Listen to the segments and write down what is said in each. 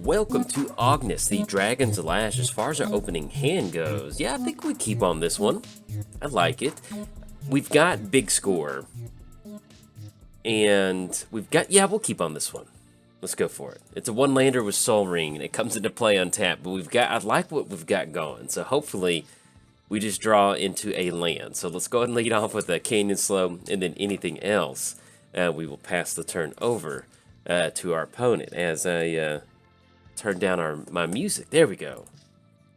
Welcome to Ognis, the Dragon's Lash. As far as our opening hand goes, yeah, I think we keep on this one. I like it. We've got big score. And we've got, yeah, we'll keep on this one. Let's go for it. It's a one-lander with Soul Ring, and it comes into play untapped. But we've got, I like what we've got going. So hopefully we just draw into a land. So let's go ahead and lead off with a Canyon Slow, and then anything else, we will pass the turn over to our opponent as I turn down my music. There we go.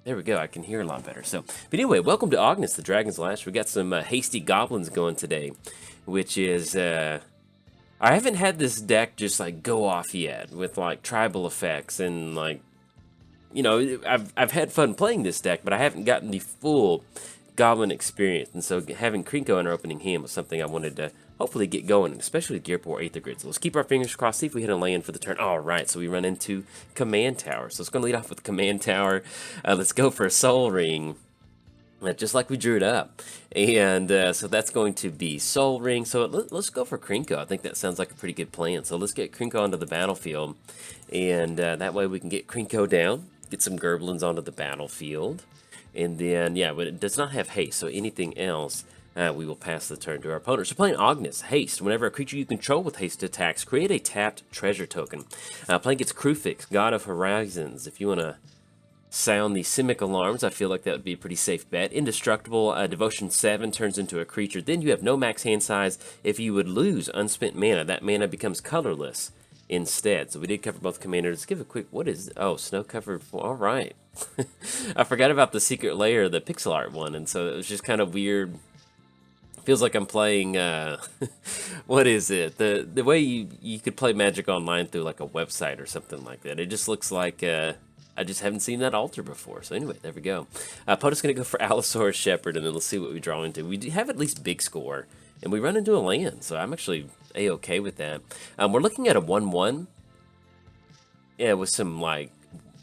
There we go. I can hear a lot better. So, but anyway, welcome to Ognis, the Dragon's Lash. We got some hasty goblins going today, which is I haven't had this deck just like go off yet with like tribal effects and like, you know, I've had fun playing this deck, but I haven't gotten the full goblin experience. And so having Krinko in our opening hand was something I wanted to hopefully get going, especially Gearport Aether Grid. So let's keep our fingers crossed, see if we hit a land for the turn. All right, so we run into Command Tower. So it's going to lead off with Command Tower. Let's go for a Soul Ring, just like we drew it up. And so that's going to be Soul Ring. So let's go for Krinko. I think that sounds like a pretty good plan. So let's get Krinko onto the battlefield. And that way we can get Krinko down, get some Gerblins onto the battlefield. And then, yeah, but it does not have haste, so anything else, we will pass the turn to our opponent. So playing Ognis, haste. Whenever a creature you control with haste attacks, create a tapped treasure token. Playing against Kruphix, God of Horizons. If you want to sound the Simic alarms, I feel like that would be a pretty safe bet. Indestructible, Devotion 7 turns into a creature. Then you have no max hand size. If you would lose unspent mana, that mana becomes colorless instead. So we did cover both commanders. Let's give a quick, what is, oh, snow covered, all right. I forgot about the secret layer, the pixel art one, and so it was just kind of weird. Feels like I'm playing, what is it? The way you could play Magic Online through like a website or something like that. It just looks like, I just haven't seen that altar before. So anyway, there we go. Opponent's going to go for Allosaurus Shepherd, and then let's see what we draw into. We do have at least big score, and we run into a land, so I'm actually A-okay with that. We're looking at a 1-1. Yeah, with some, like,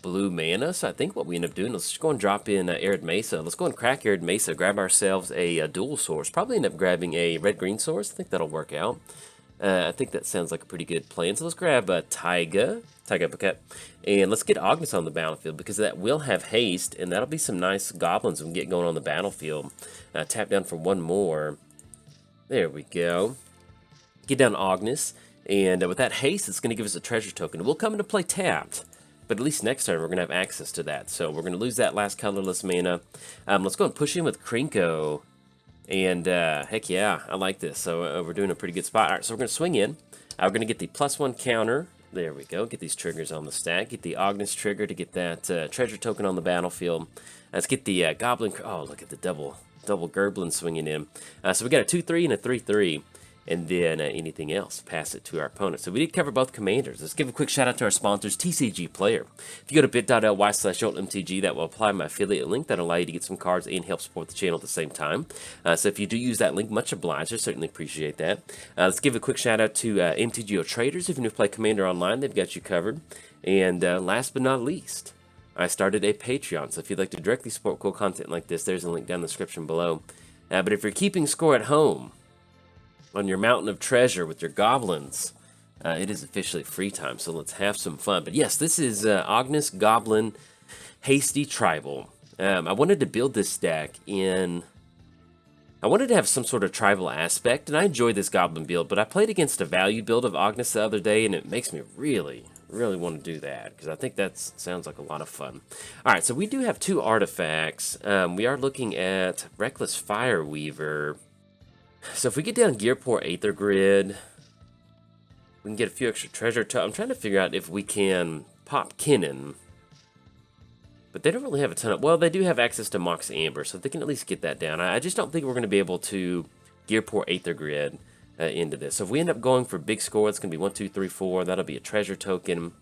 blue mana, so I think what we end up doing, let's just go and drop in Arid Mesa. Let's go and crack Arid Mesa, grab ourselves a dual source. Probably end up grabbing a red-green source. I think that'll work out. I think that sounds like a pretty good plan. So let's grab Taiga Bucket, and let's get Ognis on the battlefield because that will have haste, and that'll be some nice goblins we can get going on the battlefield. Tap down for one more. There we go. Get down Ognis, and with that haste, it's going to give us a treasure token. We'll come into play tapped. But at least next turn, we're going to have access to that. So we're going to lose that last colorless mana. Let's go and push in with Krinko. And heck yeah, I like this. So we're doing a pretty good spot. All right, so we're going to swing in. We're going to get the +1 counter. There we go. Get these triggers on the stack. Get the Ognis trigger to get that treasure token on the battlefield. Let's get the Goblin. Oh, look at the double Gerblin swinging in. So we got a 2-3 and a 3-3. And then anything else, pass it to our opponent. So we did cover both commanders. Let's give a quick shout out to our sponsors, TCG Player. If you go to bit.ly/JoltMTG, that will apply my affiliate link that will allow you to get some cards and help support the channel at the same time. So if you do use that link, much obliged. I certainly appreciate that. Let's give a quick shout out to MTGOTraders. If you play Commander Online, they've got you covered. And last but not least, I started a Patreon. So if you'd like to directly support cool content like this, there's a link down in the description below. But if you're keeping score at home, on your mountain of treasure with your goblins, it is officially free time, so let's have some fun. But yes, this is Ognis Goblin Hasty Tribal. I wanted to build this deck I wanted to have some sort of tribal aspect, and I enjoyed this Goblin build, but I played against a value build of Ognis the other day, and it makes me really want to do that, because I think that sounds like a lot of fun. Alright, so we do have 2 artifacts. We are looking at Reckless Fireweaver. So if we get down Gearport Aether Grid, we can get a few extra treasure. I'm trying to figure out if we can pop Kinnan. But they don't really have a ton of... Well, they do have access to Mox Amber, so they can at least get that down. I just don't think we're going to be able to Gearport Aether Grid into this. So if we end up going for big score, it's going to be 1, 2, 3, 4. That'll be a treasure token.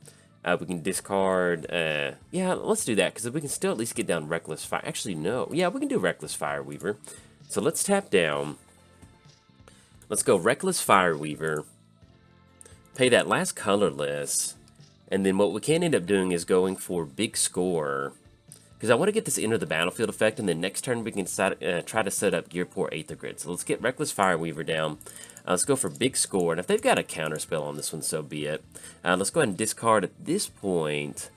We can discard... yeah, let's do that, because we can still at least get down Reckless Fire. Actually, no. Yeah, we can do Reckless Fireweaver. So let's tap down... Let's go Reckless Fireweaver, pay that last colorless, and then what we can end up doing is going for big score because I want to get this enter the battlefield effect, and then next turn we can try to set up Gearport Aether Grid. So let's get Reckless Fireweaver down. Let's go for big score, and if they've got a counter spell on this one, so be it. Let's go ahead and discard at this point.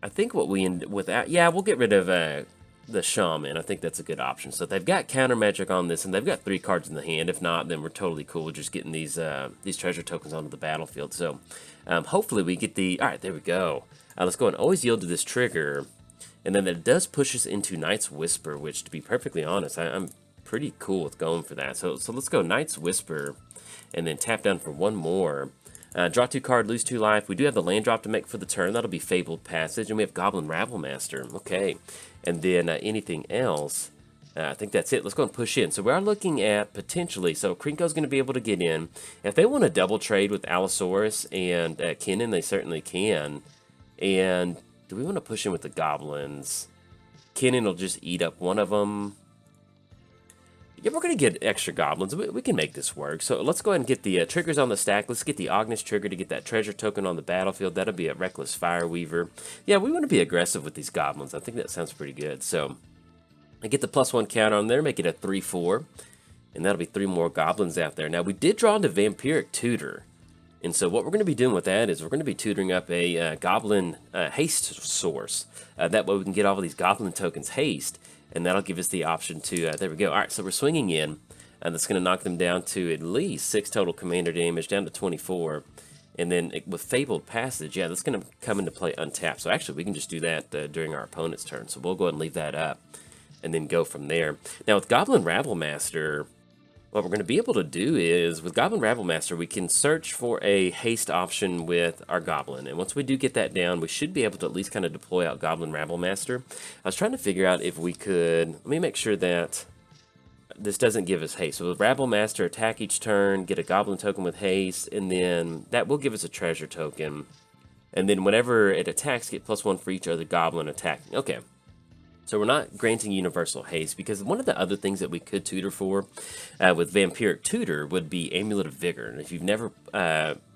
I think what we end with, yeah, we'll get rid of the Shaman. I think that's a good option. So if they've got counter magic on this, and they've got 3 cards in the hand. If not, then we're totally cool with just getting these treasure tokens onto the battlefield. So hopefully we get the, all right, there we go. Let's go and always yield to this trigger. And then that does push us into Knight's Whisper, which, to be perfectly honest, I'm pretty cool with going for that. So let's go Knight's Whisper, and then tap down for 1 more. Draw 2 card, lose 2 life. We do have the land drop to make for the turn. That'll be Fabled Passage, and we have Goblin Rabble Master. Okay, and then anything else? I think that's it. Let's go and push in. So we are looking at potentially, so Krinko's going to be able to get in. If they want to double trade with Allosaurus and Kennen, they certainly can. And do we want to push in with the goblins? Kennen will just eat up one of them. Yeah, we're going to get extra goblins. We can make this work. So let's go ahead and get the triggers on the stack. Let's get the Ognis trigger to get that treasure token on the battlefield. That'll be a Reckless Fireweaver. Yeah, we want to be aggressive with these goblins. I think that sounds pretty good. So I get the +1 counter on there, make it a 3/4. And that'll be 3 more goblins out there. Now, we did draw into Vampiric Tutor. And so what we're going to be doing with that is we're going to be tutoring up a Goblin Haste source. That way we can get all of these Goblin tokens haste, and that'll give us the option to, there we go. All right, so we're swinging in, and that's going to knock them down to at least 6 total commander damage, down to 24. And then with Fabled Passage, yeah, that's going to come into play untapped. So actually, we can just do that during our opponent's turn. So we'll go ahead and leave that up, and then go from there. Now with Goblin Rabble Master, what we're going to be able to do is, with Goblin Rabble Master, we can search for a haste option with our Goblin. And once we do get that down, we should be able to at least kind of deploy out Goblin Rabble Master. I was trying to figure out if we could, let me make sure that this doesn't give us haste. So with Rabble Master, attack each turn, get a Goblin token with haste, and then that will give us a treasure token. And then whenever it attacks, get +1 for each other Goblin attacking. Okay. So we're not granting universal haste, because one of the other things that we could tutor for with Vampiric Tutor would be Amulet of Vigor. And if you've never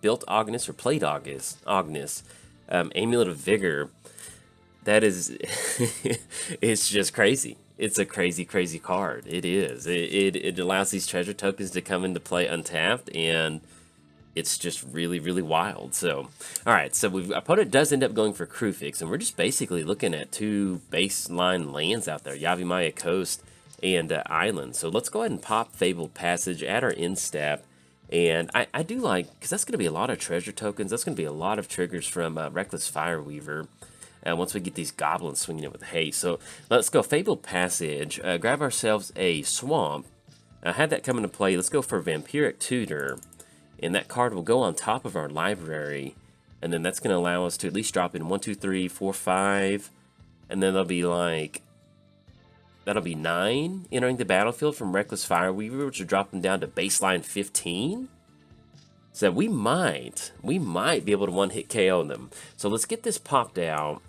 built Ognis or played Ognis, Amulet of Vigor, that is, it's just crazy. It's a crazy, crazy card. It is. It allows these treasure tokens to come into play untapped, and it's just really, really wild. So, all right, so our opponent does end up going for Kruphix, and we're just basically looking at 2 baseline lands out there, Yavimaya Coast and Island. So let's go ahead and pop Fabled Passage, add our end step, and I do like, because that's going to be a lot of treasure tokens, that's going to be a lot of triggers from Reckless Fireweaver, once we get these goblins swinging in with haste. So let's go Fabled Passage, grab ourselves a Swamp, had that come into play. Let's go for Vampiric Tutor, and that card will go on top of our library, and then that's going to allow us to at least drop in 1, 2, 3, 4, 5, and then that'll be like, that'll be 9 entering the battlefield from Reckless Fireweaver, which will drop them down to baseline 15. So we might be able to 1-hit KO them. So let's get this popped out,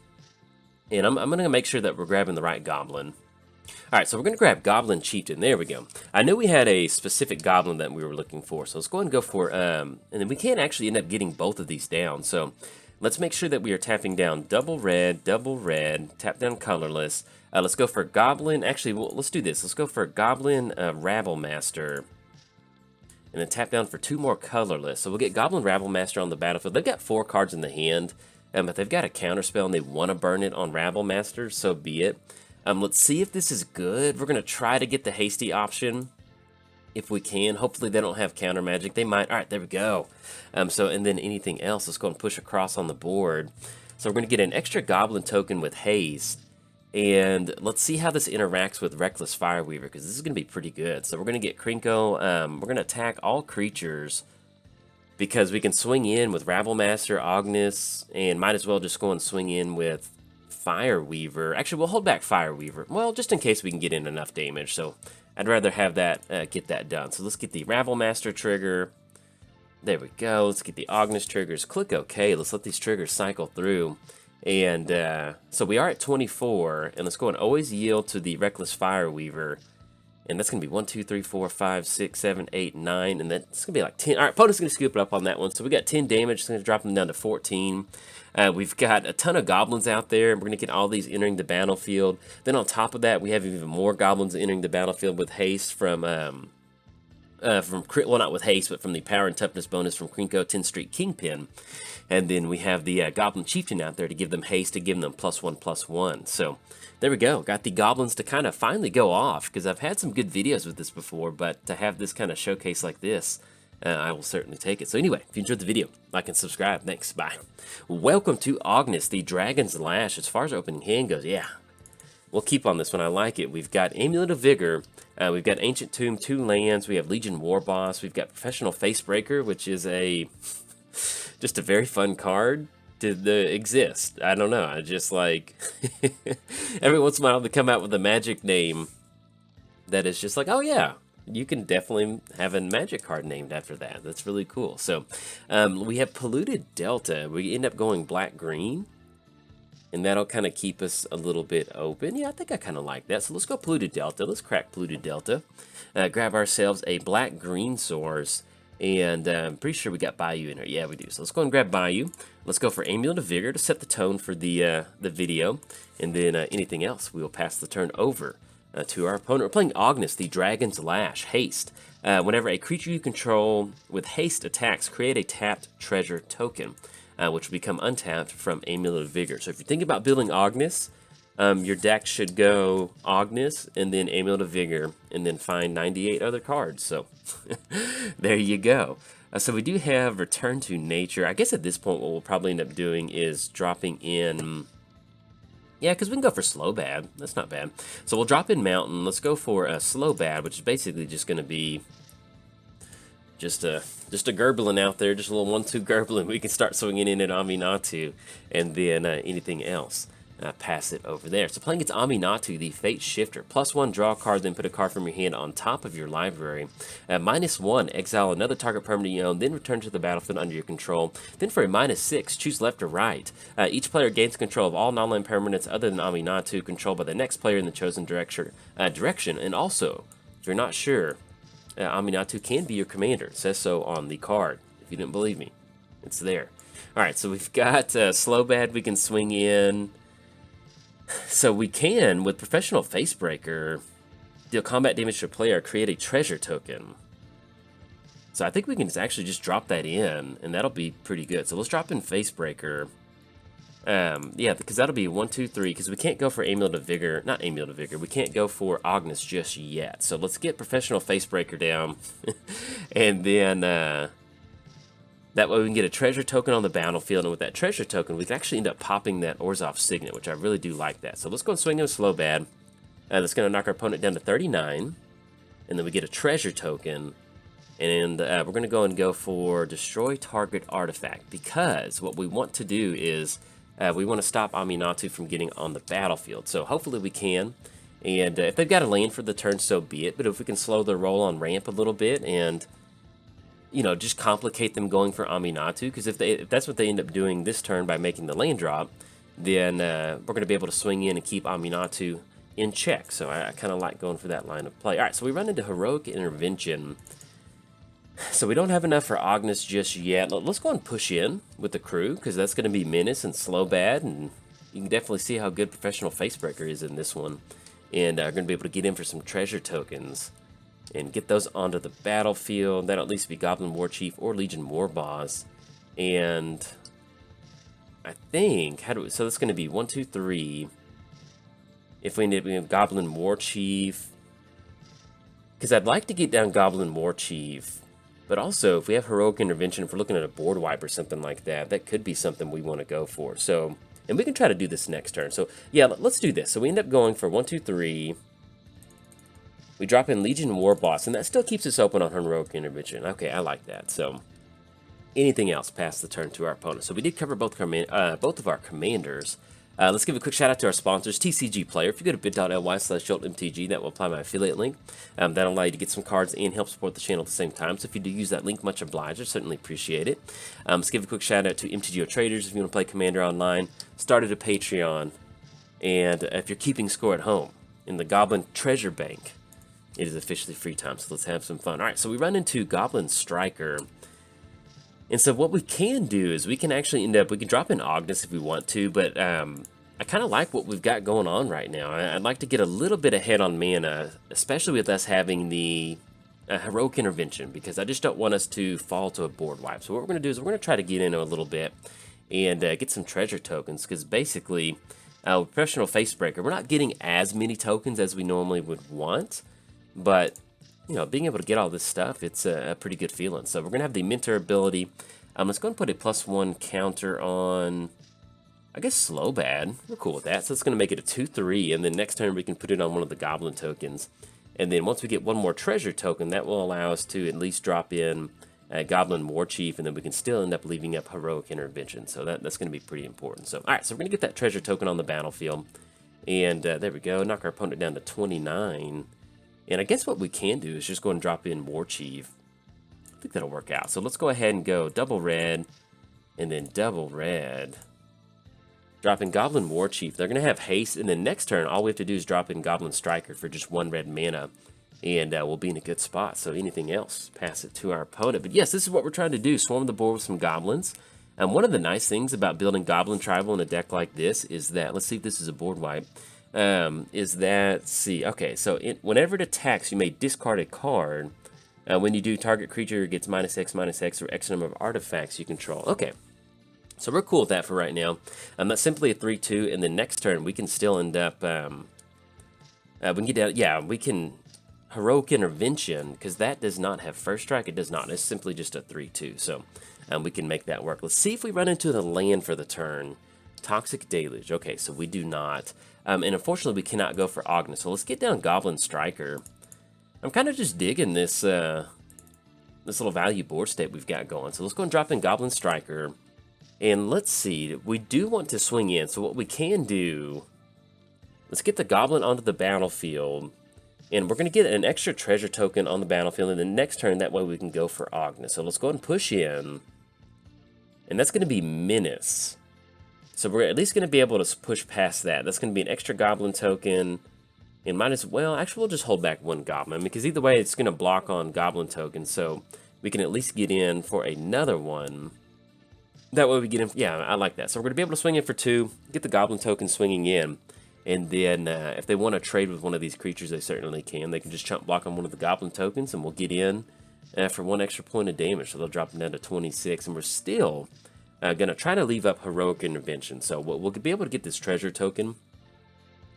and I'm going to make sure that we're grabbing the right goblin. All right, so we're going to grab Goblin Chieftain. There we go. I knew we had a specific goblin that we were looking for, so let's go ahead and go for, and then we can't actually end up getting both of these down. So let's make sure that we are tapping down double red, tap down colorless. Let's go for Goblin. Actually, well, let's do this. Let's go for Goblin Rabble Master, and then tap down for 2 more colorless. So we'll get Goblin Rabble Master on the battlefield. They've got 4 cards in the hand, but they've got a counter spell, and they want to burn it on Rabble Master, so be it. Let's see if this is good. We're going to try to get the hasty option if we can. Hopefully they don't have counter magic. They might. All right, there we go. So, and then anything else, let's go and push across on the board. So we're going to get an extra goblin token with haste. And let's see how this interacts with Reckless Fireweaver, because this is going to be pretty good. So we're going to get Krinko. We're going to attack all creatures, because we can swing in with Rabble Master, Ognis, and might as well just go and swing in with Fireweaver. Actually, we'll hold back Fireweaver. Well, just in case we can get in enough damage. So I'd rather have that, get that done. So let's get the Rabble Master trigger. There we go. Let's get the Ognis triggers. Click OK. Let's let these triggers cycle through. And so we are at 24. And let's go and always yield to the Reckless Fireweaver. And that's going to be 1, 2, 3, 4, 5, 6, 7, 8, 9. And that's going to be like 10. All right, opponent's going to scoop it up on that one. So we got 10 damage. It's going to drop them down to 14. We've got a ton of goblins out there. And we're going to get all these entering the battlefield. Then on top of that, we have even more goblins entering the battlefield with haste from well, not with haste, but from the power and toughness bonus from Krinko 10th Street Kingpin. And then we have the Goblin Chieftain out there to give them haste, to give them +1/+1. So there we go. Got the goblins to kind of finally go off, because I've had some good videos with this before, but to have this kind of showcase like this, I will certainly take it. So anyway, if you enjoyed the video, like and subscribe. Thanks. Bye. Welcome to Ognis, the Dragon's Lash. As far as opening hand goes, yeah, we'll keep on this one. I like it. We've got Amulet of Vigor. We've got Ancient Tomb, 2 lands. We have Legion War Boss. We've got Professional Facebreaker, which is just a very fun card to exist. I don't know. I just like every once in a while they come out with a magic name that is just like, oh yeah, you can definitely have a magic card named after that. That's really cool. So we have Polluted Delta. We end up going black-green. And that'll kind of keep us a little bit open. Yeah, I think I kind of like that. So let's go Polluted Delta. Let's crack Polluted Delta. Grab ourselves a black-green source. And I'm pretty sure we got Bayou in here. Yeah, we do. So let's go and grab Bayou. Let's go for Amulet of Vigor to set the tone for the video. And then anything else, we will pass the turn over to our opponent. We're playing Ognis, the Dragon's Lash. Haste. Whenever a creature you control with haste attacks, create a tapped treasure token. Which will become untapped from Amulet of Vigor. So if you're thinking about building Ognis, your deck should go Ognis, and then Amulet of Vigor, and then find 98 other cards. So there you go. So we do have Return to Nature. I guess at this point what we'll probably end up doing is dropping in... Yeah, because we can go for Slow Bad. That's not bad. So we'll drop in Mountain. Let's go for Slow Bad, which is basically just going to be... Just a Gerblin out there, just a little 1/2 Gerblin. We can start swinging in at Aminatou, and then anything else, pass it over there. So playing against Aminatou, the Fateshifter. +1, draw a card, then put a card from your hand on top of your library. -1, exile another target permanent you own, then return to the battlefield under your control. Then for a -6, choose left or right. Each player gains control of all non-land permanents other than Aminatou, controlled by the next player in the chosen direction. And also, if you're not sure, Aminatou can be your commander. It says so on the card. If you didn't believe me, it's there. Alright, so we've got Slow Bad we can swing in. So we can, with Professional Facebreaker, deal combat damage to a player, create a treasure token. So I think we can actually just drop that in, and that'll be pretty good. So let's drop in Facebreaker. Yeah, because that'll be 1, 2, 3, because we can't go for Amulet of Vigor, not Amulet of Vigor, we can't go for Ognis just yet. So let's get Professional Facebreaker down, and then that way we can get a treasure token on the battlefield, and with that treasure token, we can actually end up popping that Orzhov Signet, which I really do like that. So let's go and swing in Slow Bad. That's going to knock our opponent down to 39, and then we get a treasure token, and we're going to go for Destroy Target Artifact, because what we want to do is... we want to stop Aminatou from getting on the battlefield. So hopefully we can. And if they've got a land for the turn, so be it. But if we can slow their roll on ramp a little bit and, you know, just complicate them going for Aminatou. Because if that's what they end up doing this turn by making the land drop, then we're going to be able to swing in and keep Aminatou in check. So I kind of like going for that line of play. All right, so we run into Heroic Intervention. So we don't have enough for Ognis just yet. Let's go and push in with the crew, because that's going to be Menace and Slow Bad, and you can definitely see how good Professional Facebreaker is in this one. And we're going to be able to get in for some treasure tokens and get those onto the battlefield. That'll at least be Goblin War Chief or Legion War Boss. And I think, so that's going to be 1, 2, 3. If we end up being Goblin War Chief, because I'd like to get down Goblin War Chief. But also, if we have Heroic Intervention, if we're looking at a board wipe or something like that, that could be something we want to go for. So, and we can try to do this next turn. So, yeah, let's do this. So we end up going for 1, 2, 3. We drop in Legion War Boss, and that still keeps us open on Heroic Intervention. Okay, I like that. So, anything else past the turn to our opponent. So we did cover both of our commanders. Let's give a quick shout out to our sponsors, TCG Player. If you go to bit.ly/JoltMTG, that will apply my affiliate link. That'll allow you to get some cards and help support the channel at the same time. So if you do use that link, much obliged. I certainly appreciate it. Let's give a quick shout out to MTGOTraders. If you want to play Commander online, started a Patreon. And if you're keeping score at home in the Goblin Treasure Bank, it is officially free time, so let's have some fun. All right, so we run into Goblin Striker. And so what we can do is we can actually we can drop in Ognis if we want to, but I kind of like what we've got going on right now. I'd like to get a little bit ahead on mana, especially with us having the Heroic Intervention, because I just don't want us to fall to a board wipe. So what we're going to do is we're going to try to get in a little bit and get some treasure tokens, because basically, Professional Facebreaker, we're not getting as many tokens as we normally would want, but you know, being able to get all this stuff, it's a pretty good feeling. So we're going to have the Mentor ability. Let's go and put a +1 counter on, I guess, Slow Bad. We're cool with that. So it's going to make it a 2/3, and then next turn we can put it on one of the Goblin tokens. And then once we get one more treasure token, that will allow us to at least drop in Goblin War Chief, and then we can still end up leaving up Heroic Intervention. So that's going to be pretty important. So, all right, so we're going to get that treasure token on the battlefield. And there we go. Knock our opponent down to 29. And I guess what we can do is just go and drop in War Chief. I think that'll work out. So let's go ahead and go double red, and then double red. Drop in Goblin War Chief. They're going to have haste, and then next turn, all we have to do is drop in Goblin Striker for just 1 red mana, and we'll be in a good spot. So anything else, pass it to our opponent. But yes, this is what we're trying to do, swarm the board with some goblins. And one of the nice things about building Goblin Tribal in a deck like this is that, let's see if this is a board wipe, is that, let's see, okay, so whenever it attacks, you may discard a card. When you do, target creature gets -X/-X or X number of artifacts you control. Okay, so we're cool with that for right now. That's simply a 3/2, and then next turn we can still end up, we can get down, yeah, we can Heroic Intervention, because that does not have first strike, it does not, it's simply just a 3/2, so we can make that work. Let's see if we run into the land for the turn. Toxic Deluge, okay, so we do not. And unfortunately, we cannot go for Ognis. So let's get down Goblin Striker. I'm kind of just digging this this little value board state we've got going. So let's go and drop in Goblin Striker. And let's see, we do want to swing in. So what we can do, let's get the Goblin onto the battlefield. And we're going to get an extra treasure token on the battlefield. And then next turn, that way we can go for Ognis. So let's go ahead and push in. And that's going to be Menace. So we're at least going to be able to push past that. That's going to be an extra Goblin token. And might as well, actually we'll just hold back 1 Goblin, because either way it's going to block on Goblin tokens. So we can at least get in for another one. That way we get in, yeah, I like that. So we're going to be able to swing in for 2, get the Goblin token swinging in. And then if they want to trade with one of these creatures, they certainly can. They can just chump block on one of the Goblin tokens, and we'll get in for 1 extra point of damage. So they'll drop them down to 26, and we're still going to try to leave up Heroic Intervention. So we'll be able to get this treasure token.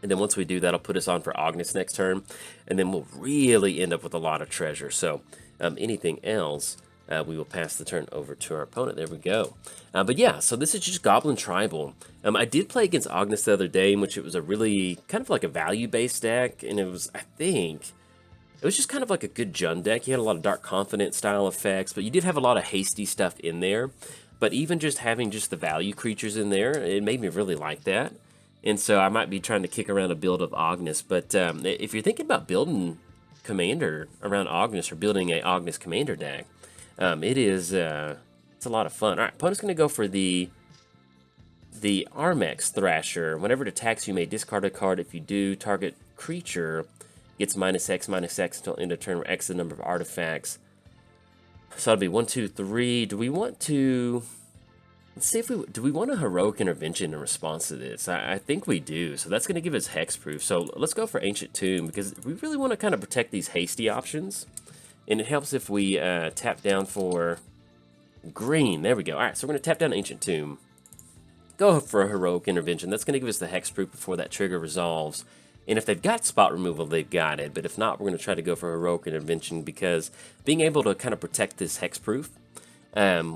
And then once we do, that'll put us on for Ognis next turn. And then we'll really end up with a lot of treasure. So anything else, we will pass the turn over to our opponent. There we go. But yeah, so this is just Goblin Tribal. I did play against Ognis the other day, in which it was a really kind of like a value-based deck. And it was, I think, it was just kind of like a good Jund deck. You had a lot of Dark Confidence style effects, but you did have a lot of hasty stuff in there. But even just having just the value creatures in there, it made me really like that. And so I might be trying to kick around a build of Ognis. But if you're thinking about building Commander around Ognis, or building a Ognis Commander deck, it's a lot of fun. All right, opponent's going to go for the Armex Thrasher. Whenever it attacks, you may discard a card. If you do, target creature gets -X/-X until end of turn, where X is the number of artifacts. So that'll be 1, 2, 3. Do we want to... Let's see if do we want a Heroic Intervention in response to this? I think we do. So that's going to give us hexproof. So let's go for Ancient Tomb, because we really want to kind of protect these hasty options. And it helps if we tap down for green. There we go. All right, so we're going to tap down Ancient Tomb. Go for a Heroic Intervention. That's going to give us the hexproof before that trigger resolves. And if they've got spot removal, they've got it. But if not, we're going to try to go for Heroic Intervention, because being able to kind of protect this hexproof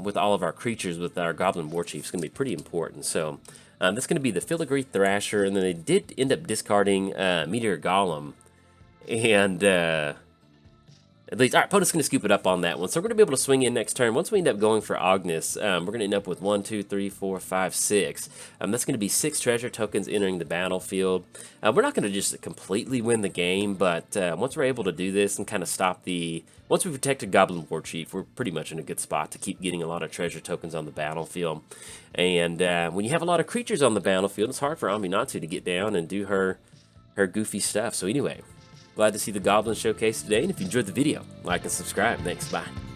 with all of our creatures, with our Goblin War Chief, is going to be pretty important. So that's going to be the Filigree Thrasher, and then they did end up discarding Meteor Golem. And at least, all right, opponent's going to scoop it up on that one. So we're going to be able to swing in next turn. Once we end up going for Ognis, we're going to end up with 1, 2, 3, 4, 5, 6. That's going to be 6 treasure tokens entering the battlefield. We're not going to just completely win the game, but once we're able to do this and kind of stop the... Once we protected Goblin War Chief, we're pretty much in a good spot to keep getting a lot of treasure tokens on the battlefield. And when you have a lot of creatures on the battlefield, it's hard for Aminatou to get down and do her goofy stuff. So anyway... Glad to see the Goblin showcase today, and if you enjoyed the video, like and subscribe. Thanks, bye.